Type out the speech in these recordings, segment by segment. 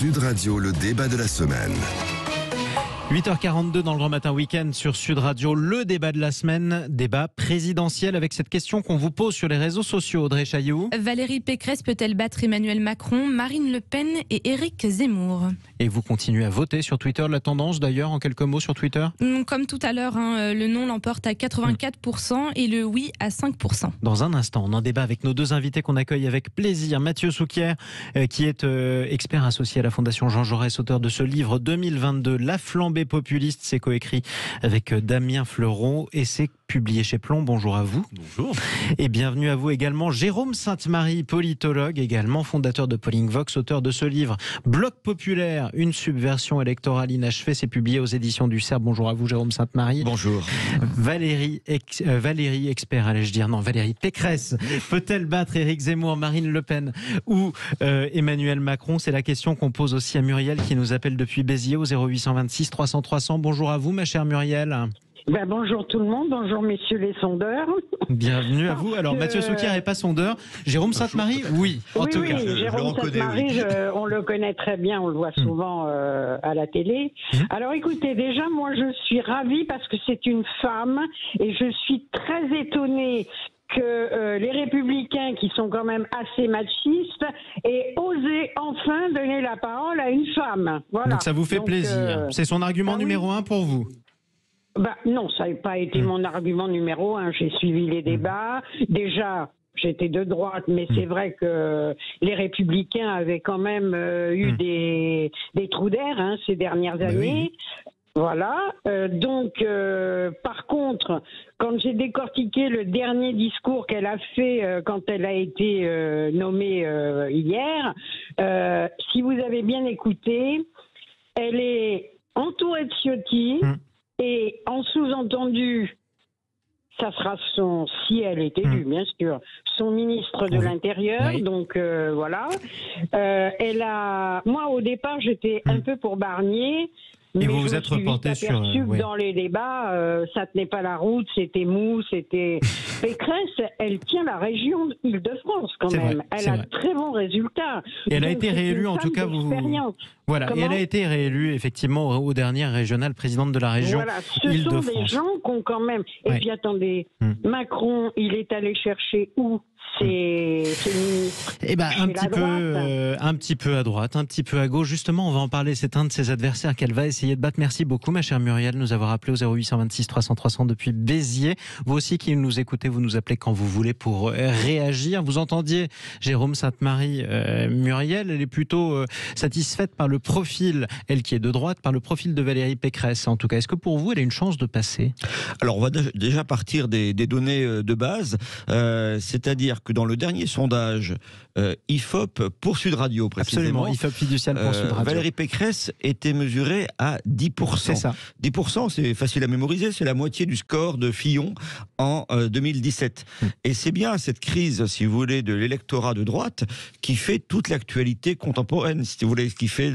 Sud Radio, le débat de la semaine. 8h42 dans le Grand Matin Week-end sur Sud Radio, le débat de la semaine, débat présidentiel avec cette question qu'on vous pose sur les réseaux sociaux. Audrey Chailloux. Valérie Pécresse peut-elle battre Emmanuel Macron, Marine Le Pen et Éric Zemmour? Et vous continuez à voter sur Twitter. La tendance d'ailleurs, en quelques mots sur Twitter? Comme tout à l'heure, le non l'emporte à 84% et le oui à 5%. Dans un instant, on en débat avec nos deux invités qu'on accueille avec plaisir. Mathieu Souquier, qui est expert associé à la Fondation Jean Jaurès, auteur de ce livre 2022, La flambée populiste, c'est coécrit avec Damien Fleuron et c'est publié chez Plomb. Bonjour à vous. Bonjour. Et bienvenue à vous également. Jérôme Sainte-Marie, politologue, également fondateur de Polling Vox, auteur de ce livre Bloc populaire, une subversion électorale inachevée. C'est publié aux éditions du CERF. Bonjour à vous, Jérôme Sainte-Marie. Bonjour. Valérie, expert, allais-je dire, non, Valérie Pécresse, peut-elle battre Éric Zemmour, Marine Le Pen ou Emmanuel Macron? C'est la question qu'on pose aussi à Muriel qui nous appelle depuis Béziers au 0826 300 300. Bonjour à vous, ma chère Muriel. Bonjour tout le monde, bonjour messieurs les sondeurs. Bienvenue à vous. Alors Mathieu Souquier n'est pas sondeur, Jérôme Sainte-Marie, oui, en tout cas. Jérôme Sainte-Marie, on le connaît très bien, on le voit souvent à la télé. Alors écoutez, déjà moi je suis ravie parce que c'est une femme et je suis très étonnée que les Républicains, qui sont quand même assez machistes, aient osé enfin donner la parole à une femme. Voilà. Donc ça vous fait plaisir. C'est son argument numéro 1 pour vous? Non, ça n'a pas été mon argument numéro 1. J'ai suivi les débats. Déjà, j'étais de droite, mais c'est vrai que les Républicains avaient quand même eu des trous d'air ces dernières années. Oui. Voilà. Par contre, quand j'ai décortiqué le dernier discours qu'elle a fait quand elle a été nommée hier, si vous avez bien écouté, elle est entourée de Ciotti. Et en sous-entendu, ça sera si elle est élue, bien sûr, son ministre de l'Intérieur. Oui. Donc voilà. Moi, au départ, j'étais un peu pour Barnier. Et vous vous êtes reporté sur... Dans les débats, ça tenait pas la route, c'était mou, c'était... Pécresse, elle tient la région Île-de-France quand même. Elle a de très bons résultats. Et elle a été réélue, en tout cas, Voilà, et elle a été réélue, effectivement, aux dernières régionales, présidente de la région Île-de-France. Ce sont des gens qui ont quand même... Et puis attendez, Macron, il est allé chercher où c'est un petit peu à droite, un petit peu à gauche. Justement, on va en parler. C'est un de ses adversaires qu'elle va essayer de battre. Merci beaucoup, ma chère Muriel, de nous avoir appelé au 0826 300 300 depuis Béziers. Vous aussi qui nous écoutez, vous nous appelez quand vous voulez pour réagir. Vous entendiez Jérôme Sainte-Marie, Muriel, elle est plutôt satisfaite par le profil, elle qui est de droite, par le profil de Valérie Pécresse. En tout cas, est-ce que pour vous, elle a une chance de passer? Alors, on va déjà partir des données de base, c'est-à-dire que dans le dernier sondage IFOP pour Sud Radio, précisément, absolument, IFOP fiducial pour Sud Radio, Valérie Pécresse était mesurée à 10%. C'est ça. 10%, c'est facile à mémoriser, c'est la moitié du score de Fillon en 2017. Et c'est bien cette crise, si vous voulez, de l'électorat de droite qui fait toute l'actualité contemporaine, si vous voulez, qui fait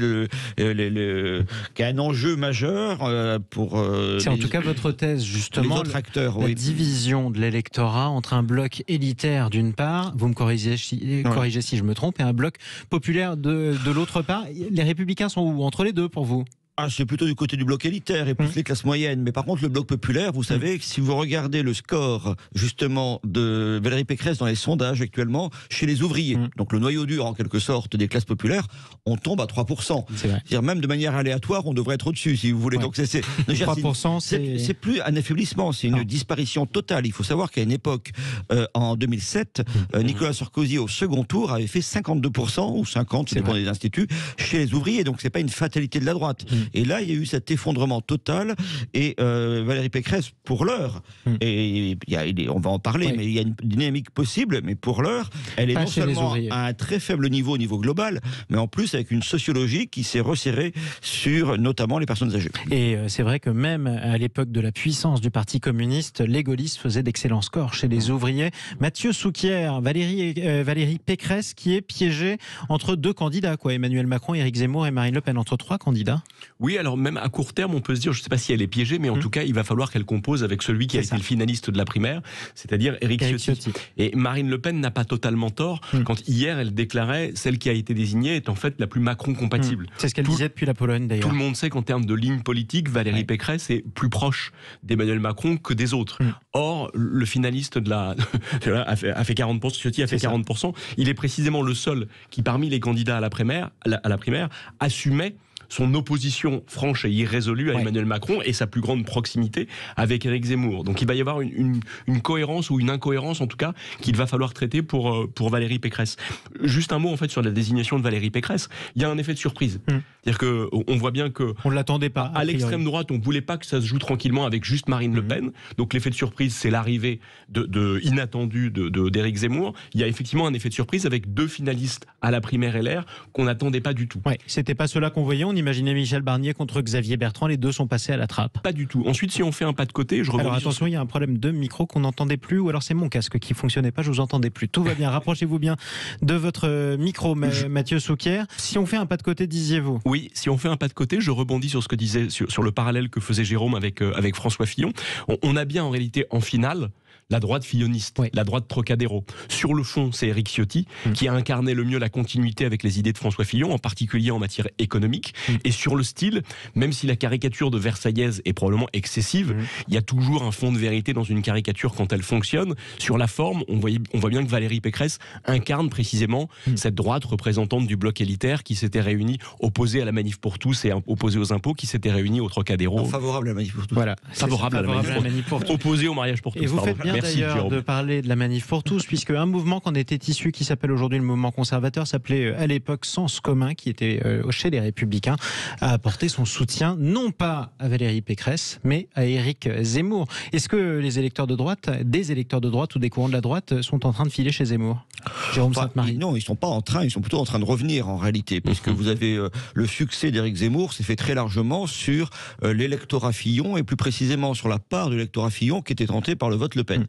qui a un enjeu majeur pour... c'est en tout cas votre thèse, justement, les autres acteurs, la division de l'électorat entre un bloc élitaire d'une part, vous me corrigez si je me trompe, et un bloc populaire de l'autre part. Les Républicains sont où? Entre les deux pour vous? C'est plutôt du côté du bloc élitaire et plus les classes moyennes. Mais par contre, le bloc populaire, vous savez, si vous regardez le score, justement, de Valérie Pécresse dans les sondages actuellement, chez les ouvriers, donc le noyau dur, en quelque sorte, des classes populaires, on tombe à 3%. C'est-à-dire, même de manière aléatoire, on devrait être au-dessus, si vous voulez. Ouais. Donc, 3%, c'est plus un affaiblissement, c'est une disparition totale. Il faut savoir qu'à une époque, en 2007, Nicolas Sarkozy, au second tour, avait fait 52%, ou 50%, ça dépend des instituts, chez les ouvriers. Donc, c'est pas une fatalité de la droite. Et là, il y a eu cet effondrement total. Et Valérie Pécresse, pour l'heure, et on va en parler, mais il y a une dynamique possible, mais pour l'heure, elle est non seulement à un très faible niveau au niveau global, mais en plus avec une sociologie qui s'est resserrée sur notamment les personnes âgées. Et c'est vrai que même à l'époque de la puissance du Parti communiste, les gaullistes faisaient d'excellents scores chez les ouvriers. Mathieu Souquier, Valérie Pécresse qui est piégée entre deux candidats, Emmanuel Macron, Éric Zemmour et Marine Le Pen, entre trois candidats. Oui, alors même à court terme, on peut se dire, je ne sais pas si elle est piégée, mais en tout cas, il va falloir qu'elle compose avec celui qui a été le finaliste de la primaire, c'est-à-dire Éric Ciotti. Et Marine Le Pen n'a pas totalement tort quand hier elle déclarait celle qui a été désignée est en fait la plus Macron-compatible. C'est ce qu'elle disait depuis la Pologne d'ailleurs. Tout le monde sait qu'en termes de ligne politique, Valérie Pécresse est plus proche d'Emmanuel Macron que des autres. Or, le finaliste de la a fait 40%, Ciotti a fait 40%. Il est précisément le seul qui, parmi les candidats à la primaire, assumait son opposition franche et irrésolue à Emmanuel Macron et sa plus grande proximité avec Éric Zemmour. Donc il va y avoir une cohérence ou une incohérence en tout cas qu'il va falloir traiter pour Valérie Pécresse. Juste un mot en fait sur la désignation de Valérie Pécresse. Il y a un effet de surprise. C'est-à-dire qu'on voit bien que on l'attendait pas. À l'extrême droite, on voulait pas que ça se joue tranquillement avec juste Marine Le Pen. Donc l'effet de surprise, c'est l'arrivée inattendue d'Éric Zemmour. Il y a effectivement un effet de surprise avec 2 finalistes à la primaire LR qu'on n'attendait pas du tout. Ouais, c'était pas cela qu'on voyait. On imaginait Michel Barnier contre Xavier Bertrand. Les deux sont passés à la trappe. Pas du tout. Ensuite, si on fait un pas de côté, je rebondis. Alors attention, il y a un problème de micro qu'on n'entendait plus, ou alors c'est mon casque qui fonctionnait pas. Je vous entendais plus. Tout va bien. Rapprochez-vous bien de votre micro, Mathieu Souquier. Si on fait un pas de côté, disiez-vous? Oui, si on fait un pas de côté, je rebondis sur ce que disait sur le parallèle que faisait Jérôme avec François Fillon. On a bien en réalité en finale la droite filloniste, la droite Trocadéro. Sur le fond, c'est Éric Ciotti qui a incarné le mieux la continuité avec les idées de François Fillon, en particulier en matière économique. Et sur le style, même si la caricature de Versaillaise est probablement excessive, il y a toujours un fond de vérité dans une caricature quand elle fonctionne. Sur la forme, on voit bien que Valérie Pécresse incarne précisément cette droite représentante du bloc élitaire qui s'était réunie, opposée à la manif pour tous et opposée aux impôts, qui s'était réunie au Trocadéro. Non, favorable à la manif pour tous. Voilà, favorable à la manif pour tous. Opposée au mariage pour tous. Et vous faites bien d'ailleurs de parler de la manif pour tous, puisque un mouvement qu'en était issu, qui s'appelle aujourd'hui le mouvement conservateur, s'appelait à l'époque Sens commun, qui était chez les Républicains, a apporté son soutien non pas à Valérie Pécresse, mais à Éric Zemmour. Est-ce que des électeurs de droite ou des courants de la droite sont en train de filer chez Zemmour? Jérôme Sainte-Marie. Non, ils sont pas en train, ils sont plutôt en train de revenir en réalité, puisque vous avez le succès d'Éric Zemmour s'est fait très largement sur l'électorat Fillon, et plus précisément sur la part de l'électorat Fillon qui était tenté par le vote Le Pen.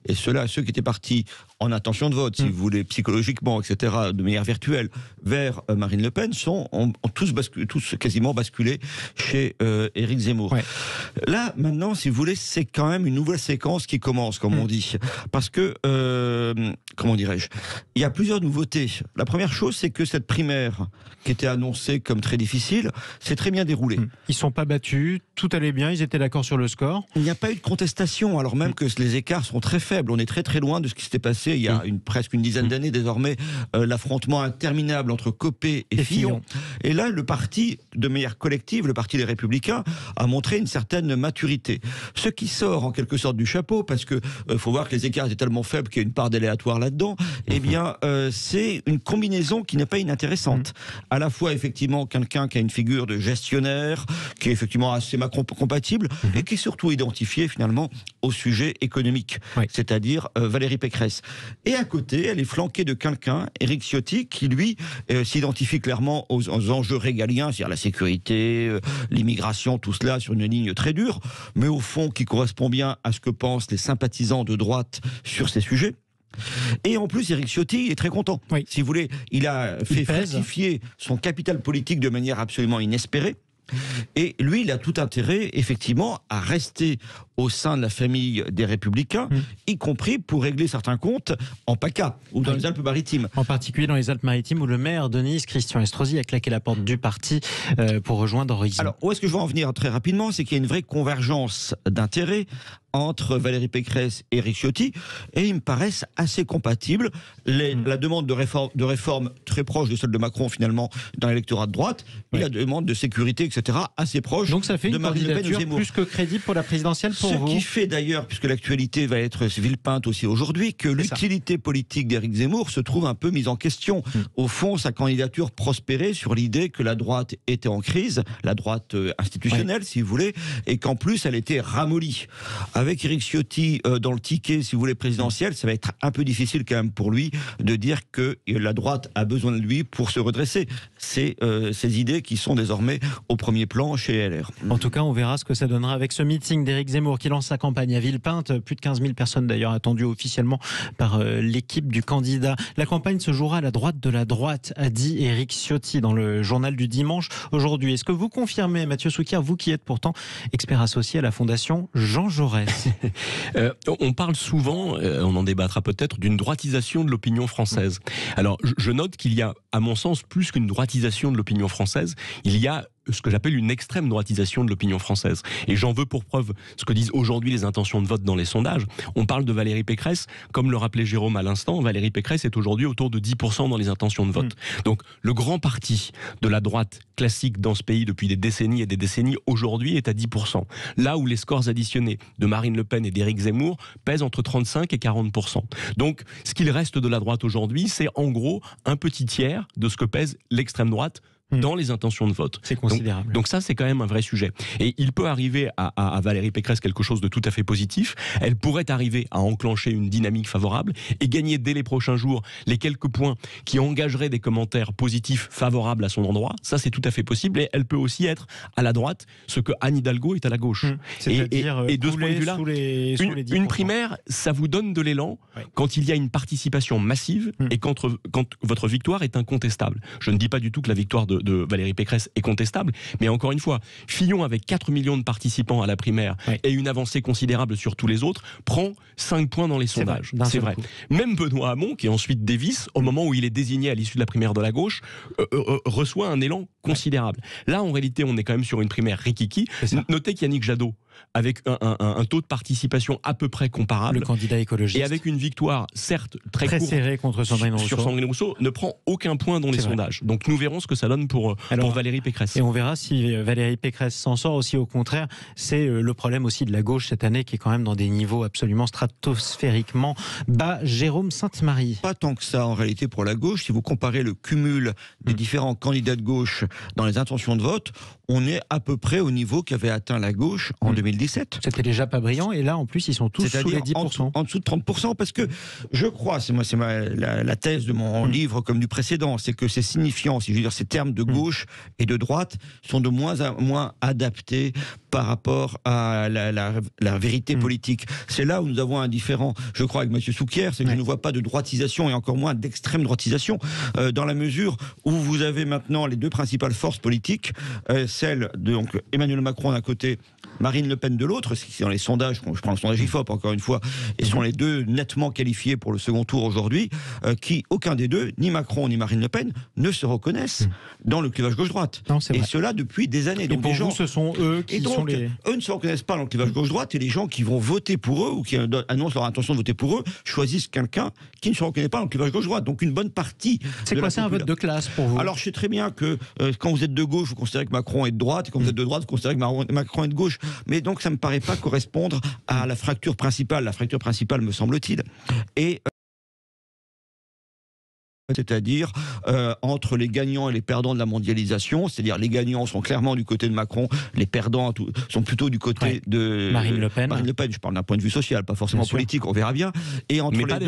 Et ceux-là, ceux qui étaient partis en intention de vote, si vous voulez, psychologiquement, etc., de manière virtuelle, vers Marine Le Pen, ont tous quasiment basculé chez Éric Zemmour. Là, maintenant, si vous voulez, c'est quand même une nouvelle séquence qui commence, comme on dit. Parce que, comment dirais-je, il y a plusieurs nouveautés. La première chose, c'est que cette primaire, qui était annoncée comme très difficile, s'est très bien déroulée. Ils ne sont pas battus, tout allait bien, ils étaient d'accord sur le score. Il n'y a pas eu de contestation, alors même que les écarts sont très faibles. On est très très loin de ce qui s'était passé il y a presque une dizaine d'années désormais, l'affrontement interminable entre Copé et Fillon. Et là, le parti, de manière collective, le parti des Républicains, a montré une certaine maturité. Ce qui sort en quelque sorte du chapeau, parce que faut voir que les écarts étaient tellement faibles qu'il y a une part d'aléatoire là-dedans, eh bien, c'est une combinaison qui n'est pas inintéressante. À la fois, effectivement, quelqu'un qui a une figure de gestionnaire, qui est effectivement assez Macron-compatible, et qui est surtout identifié, finalement, au sujet économique, c'est-à-dire Valérie Pécresse. Et à côté, elle est flanquée de quelqu'un, Éric Ciotti, qui, lui, s'identifie clairement aux enjeux régaliens, c'est-à-dire la sécurité, l'immigration, tout cela, sur une ligne très dure, mais au fond, qui correspond bien à ce que pensent les sympathisants de droite sur ces sujets. Et en plus, Éric Ciotti est très content. Si vous voulez, il a fait fructifier son capital politique de manière absolument inespérée. Et lui, il a tout intérêt, effectivement, à rester au sein de la famille des Républicains, y compris pour régler certains comptes en PACA ou dans les Alpes-Maritimes. En particulier dans les Alpes-Maritimes, où le maire de Nice, Christian Estrosi, a claqué la porte du parti pour rejoindre Horizon. Alors, où est-ce que je veux en venir très rapidement? C'est qu'il y a une vraie convergence d'intérêts entre Valérie Pécresse et Éric Ciotti, et ils me paraissent assez compatibles. La demande de réforme très proche de celle de Macron, finalement, dans l'électorat de droite, et la demande de sécurité, etc., assez proche. Donc ça fait de une Marine Le Pen candidature plus que crédible pour la présidentielle pour vous. Ce qui fait d'ailleurs, puisque l'actualité va être villepinte aussi aujourd'hui, que l'utilité politique d'Éric Zemmour se trouve un peu mise en question. Au fond, sa candidature prospérait sur l'idée que la droite était en crise, la droite institutionnelle, si vous voulez, et qu'en plus, elle était ramollie. avec Éric Ciotti dans le ticket, si vous voulez, présidentiel, ça va être un peu difficile quand même pour lui de dire que la droite a besoin de lui pour se redresser. C'est ces idées qui sont désormais au premier plan chez LR. En tout cas, on verra ce que ça donnera avec ce meeting d'Éric Zemmour qui lance sa campagne à Villepinte. Plus de 15 000 personnes d'ailleurs attendues officiellement par l'équipe du candidat. La campagne se jouera à la droite de la droite, a dit Éric Ciotti dans le journal du dimanche aujourd'hui. Est-ce que vous confirmez, Mathieu Souquier, vous qui êtes pourtant expert associé à la Fondation Jean Jaurès? On parle souvent, on en débattra peut-être, d'une droitisation de l'opinion française. Alors, je note qu'il y a, à mon sens, plus qu'une droitisation de l'opinion française, il y a ce que j'appelle une extrême droitisation de l'opinion française. Et j'en veux pour preuve ce que disent aujourd'hui les intentions de vote dans les sondages. On parle de Valérie Pécresse, comme le rappelait Jérôme à l'instant, Valérie Pécresse est aujourd'hui autour de 10% dans les intentions de vote. Donc le grand parti de la droite classique dans ce pays depuis des décennies et des décennies, aujourd'hui est à 10%. Là où les scores additionnés de Marine Le Pen et d'Éric Zemmour pèsent entre 35 et 40%. Donc ce qu'il reste de la droite aujourd'hui, c'est en gros un petit tiers de ce que pèse l'extrême droite dans les intentions de vote. C'est considérable. Donc ça, c'est quand même un vrai sujet. Et il peut arriver à Valérie Pécresse quelque chose de tout à fait positif. Elle pourrait arriver à enclencher une dynamique favorable et gagner dès les prochains jours les quelques points qui engageraient des commentaires positifs favorables à son endroit. Ça, c'est tout à fait possible. Et elle peut aussi être à la droite ce que Anne Hidalgo est à la gauche. C'est-à-dire et de ce point de vue-là, une primaire, ça vous donne de l'élan quand il y a une participation massive et quand votre victoire est incontestable. Je ne dis pas du tout que la victoire de Valérie Pécresse est contestable, mais encore une fois, Fillon avec 4 millions de participants à la primaire et une avancée considérable sur tous les autres, prend 5 points dans les sondages. C'est vrai. Même Benoît Hamon, qui est ensuite Davis, au moment où il est désigné à l'issue de la primaire de la gauche, reçoit un élan considérable. Là, en réalité, on est quand même sur une primaire rikiki. Notez qu'Yannick Jadot, avec un taux de participation à peu près comparable, le candidat écologiste, et avec une victoire certes très courte serrée contre Sandrine Rousseau, sur Sandrine Rousseau, ne prend aucun point dans les sondages. Donc nous verrons ce que ça donne pour Valérie Pécresse. Et on verra si Valérie Pécresse s'en sort aussi. Au contraire, c'est le problème aussi de la gauche cette année qui est quand même dans des niveaux absolument stratosphériquement bas. Jérôme Sainte-Marie. Pas tant que ça en réalité pour la gauche. Si vous comparez le cumul des différents candidats de gauche dans les intentions de vote, on est à peu près au niveau qu'avait atteint la gauche en 2017. C'était déjà pas brillant, et là en plus ils sont tous sous les 10%. En dessous de 30%, parce que je crois, c'est la thèse de mon livre comme du précédent, c'est que ces signifiants, si je veux dire ces termes de gauche et de droite, sont de moins en moins adaptés par rapport à la vérité politique. C'est là où nous avons un différent, je crois, avec M. Souquier, c'est que je ne vois pas de droitisation et encore moins d'extrême droitisation, dans la mesure où vous avez maintenant les deux principales forces politiques, celle de donc, Emmanuel Macron d'un côté, Marine Le Pen de l'autre, c'est dans les sondages, je prends le sondage IFOP encore une fois, et sont les deux nettement qualifiés pour le second tour aujourd'hui, qui, aucun des deux, ni Macron ni Marine Le Pen, ne se reconnaissent dans le clivage gauche-droite. Et cela depuis des années. Donc, et pour vous, ce sont eux qui sont les... Eux ne se reconnaissent pas dans le clivage gauche-droite, et les gens qui vont voter pour eux, ou qui annoncent leur intention de voter pour eux, choisissent quelqu'un qui ne se reconnaît pas dans le clivage gauche-droite. Donc une bonne partie... C'est quoi, c'est un vote de classe pour vous? Alors je sais très bien que quand vous êtes de gauche, vous considérez que Macron est de droite, et quand vous êtes de droite, vous considérez que Macron est de gauche. Mais donc ça ne me paraît pas correspondre à la fracture principale. La fracture principale, me semble-t-il, et c'est-à-dire entre les gagnants et les perdants de la mondialisation, c'est-à-dire les gagnants sont clairement du côté de Macron, les perdants sont plutôt du côté de Marine Le Pen. Marine Le Pen, je parle d'un point de vue social, pas forcément politique, on verra bien. Et entre les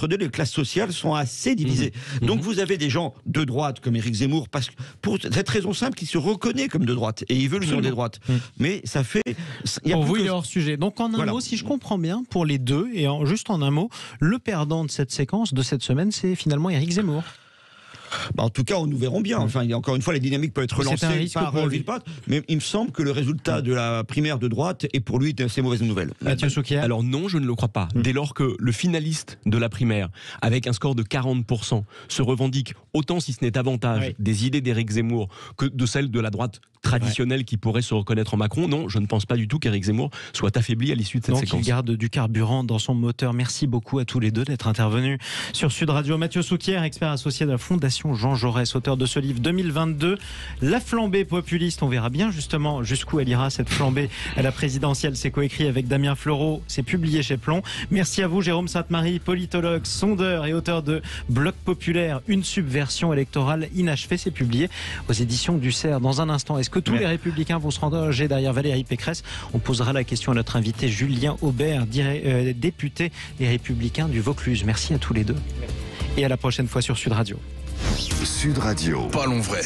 deux, les classes sociales sont assez divisées. Donc vous avez des gens de droite comme Éric Zemmour, parce que pour cette raison simple, qu'il se reconnaît comme de droite et il veut le nom des droites. Mais ça fait... Pour vous, il est hors sujet. Donc en un mot, si je comprends bien, pour les deux, et juste en un mot, le perdant de cette séquence, de cette semaine, c'est finalement Éric Zemmour. En tout cas, nous verrons bien. Enfin, encore une fois, les dynamiques peuvent être relancées par Villepinte, mais il me semble que le résultat de la primaire de droite est pour lui assez mauvaise nouvelle. Mathieu Souquier. Alors non, je ne le crois pas. Dès lors que le finaliste de la primaire, avec un score de 40%, se revendique autant, si ce n'est davantage, des idées d'Éric Zemmour que de celles de la droite traditionnelle qui pourrait se reconnaître en Macron, non, je ne pense pas du tout qu'Éric Zemmour soit affaibli à l'issue de cette séquence. Donc il garde du carburant dans son moteur. Merci beaucoup à tous les deux d'être intervenus sur Sud Radio. Mathieu Souquier, expert associé de la Fondation Génération Jean Jaurès, auteur de ce livre 2022, La flambée populiste. On verra bien justement jusqu'où elle ira, cette flambée à la présidentielle. C'est coécrit avec Damien Fleureau, c'est publié chez Plomb. Merci à vous Jérôme Sainte-Marie, politologue, sondeur et auteur de Bloc populaire, une subversion électorale inachevée. C'est publié aux éditions du Cerf. Dans un instant, est-ce que tous les Républicains vont se ranger derrière Valérie Pécresse? On posera la question à notre invité Julien Aubert, député des Républicains du Vaucluse. Merci à tous les deux et à la prochaine fois sur Sud Radio. Sud Radio. Parlons vrai.